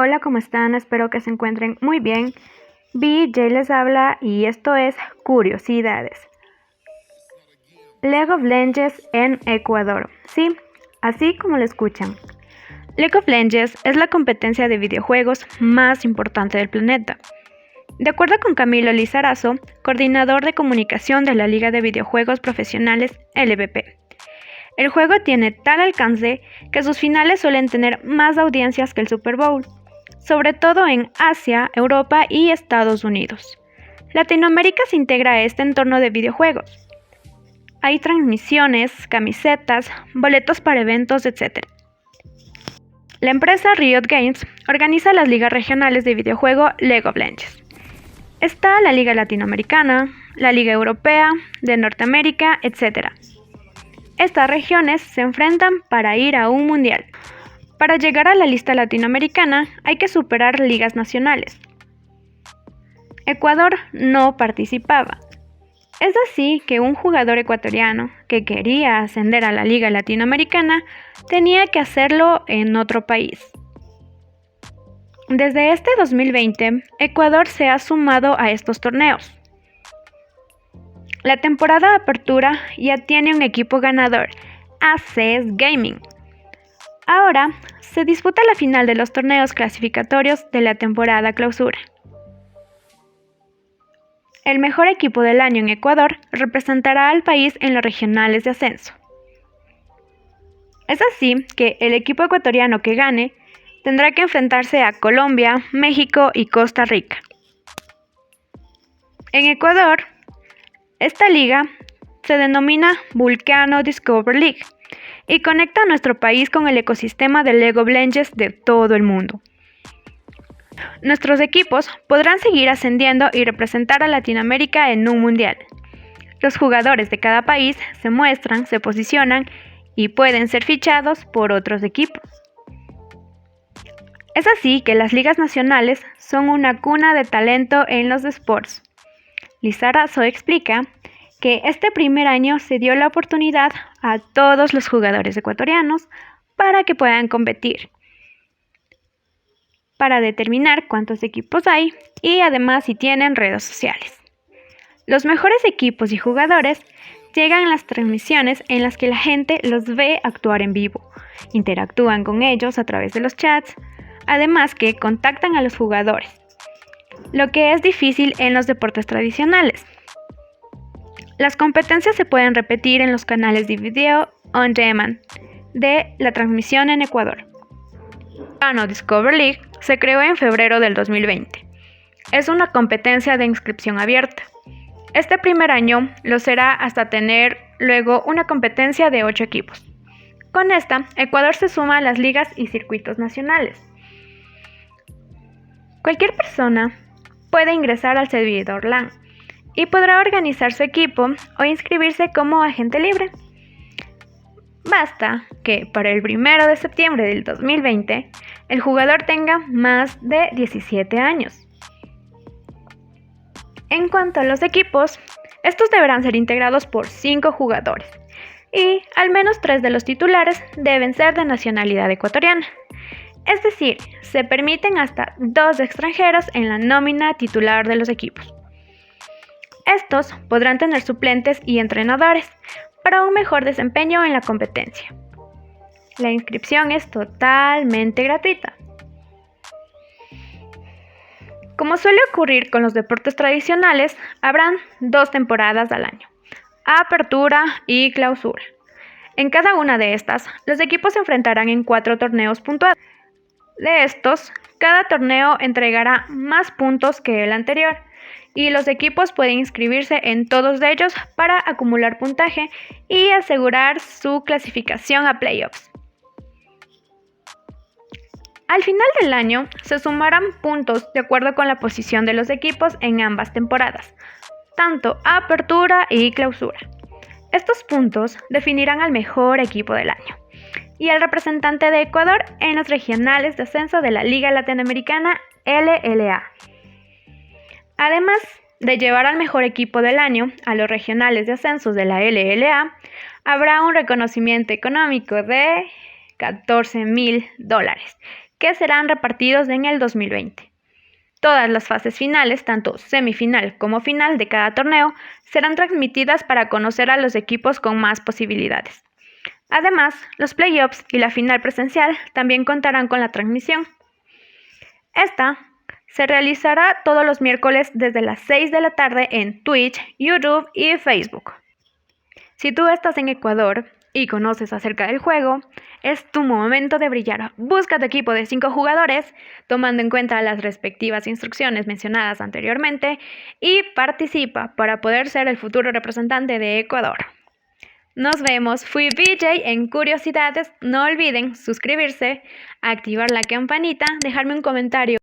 Hola, ¿cómo están? Espero que se encuentren muy bien. BJ les habla y esto es Curiosidades. League of Legends en Ecuador. Sí, así como lo escuchan. League of Legends es la competencia de videojuegos más importante del planeta. De acuerdo con Camilo Lizarazo, coordinador de comunicación de la Liga de Videojuegos Profesionales LVP. El juego tiene tal alcance que sus finales suelen tener más audiencias que el Super Bowl, sobre todo en Asia, Europa y Estados Unidos. Latinoamérica se integra a este entorno de videojuegos. Hay transmisiones, camisetas, boletos para eventos, etc. La empresa Riot Games organiza las ligas regionales de videojuego League of Legends. Está la Liga Latinoamericana, la Liga Europea, de Norteamérica, etc. Estas regiones se enfrentan para ir a un mundial. Para llegar a la lista latinoamericana hay que superar ligas nacionales. Ecuador no participaba. Es así que un jugador ecuatoriano que quería ascender a la Liga Latinoamericana tenía que hacerlo en otro país. Desde este 2020, Ecuador se ha sumado a estos torneos. La temporada de apertura ya tiene un equipo ganador, ACES Gaming. Ahora se disputa la final de los torneos clasificatorios de la temporada clausura. El mejor equipo del año en Ecuador representará al país en los regionales de ascenso. Es así que el equipo ecuatoriano que gane tendrá que enfrentarse a Colombia, México y Costa Rica. En Ecuador, esta liga se denomina Vulcano Discover League y conecta a nuestro país con el ecosistema de League of Legends de todo el mundo. Nuestros equipos podrán seguir ascendiendo y representar a Latinoamérica en un mundial. Los jugadores de cada país se muestran, se posicionan y pueden ser fichados por otros equipos. Es así que las ligas nacionales son una cuna de talento en los esports. Lizarazo explica que este primer año se dio la oportunidad a todos los jugadores ecuatorianos para que puedan competir, para determinar cuántos equipos hay y además si tienen redes sociales. Los mejores equipos y jugadores llegan a las transmisiones en las que la gente los ve actuar en vivo, interactúan con ellos a través de los chats, además que contactan a los jugadores, lo que es difícil en los deportes tradicionales. Las competencias se pueden repetir en los canales de video on demand de la transmisión en Ecuador. Vulcano Discover League se creó en febrero del 2020. Es una competencia de inscripción abierta. Este primer año lo será hasta tener luego una competencia de 8 equipos. Con esta, Ecuador se suma a las ligas y circuitos nacionales. Cualquier persona puede ingresar al servidor LAN y podrá organizar su equipo o inscribirse como agente libre. Basta que para el 1 de septiembre del 2020 el jugador tenga más de 17 años. En cuanto a los equipos, estos deberán ser integrados por 5 jugadores y al menos 3 de los titulares deben ser de nacionalidad ecuatoriana. Es decir, se permiten hasta 2 extranjeros en la nómina titular de los equipos. Estos podrán tener suplentes y entrenadores para un mejor desempeño en la competencia. La inscripción es totalmente gratuita. Como suele ocurrir con los deportes tradicionales, habrán 2 temporadas al año, apertura y clausura. En cada una de estas, los equipos se enfrentarán en 4 torneos puntuados. De estos, cada torneo entregará más puntos que el anterior y los equipos pueden inscribirse en todos ellos para acumular puntaje y asegurar su clasificación a playoffs. Al final del año se sumarán puntos de acuerdo con la posición de los equipos en ambas temporadas, tanto apertura y clausura. Estos puntos definirán al mejor equipo del año y al representante de Ecuador en los regionales de ascenso de la Liga Latinoamericana LLA. Además de llevar al mejor equipo del año a los regionales de ascensos de la LLA, habrá un reconocimiento económico de $14,000, que serán repartidos en el 2020. Todas las fases finales, tanto semifinal como final de cada torneo, serán transmitidas para conocer a los equipos con más posibilidades. Además, los playoffs y la final presencial también contarán con la transmisión. Esta se realizará todos los miércoles desde las 6 de la tarde en Twitch, YouTube y Facebook. Si tú estás en Ecuador y conoces acerca del juego, es tu momento de brillar. Busca tu equipo de 5 jugadores, tomando en cuenta las respectivas instrucciones mencionadas anteriormente, y participa para poder ser el futuro representante de Ecuador. Nos vemos, fui BJ en Curiosidades. No olviden suscribirse, activar la campanita, dejarme un comentario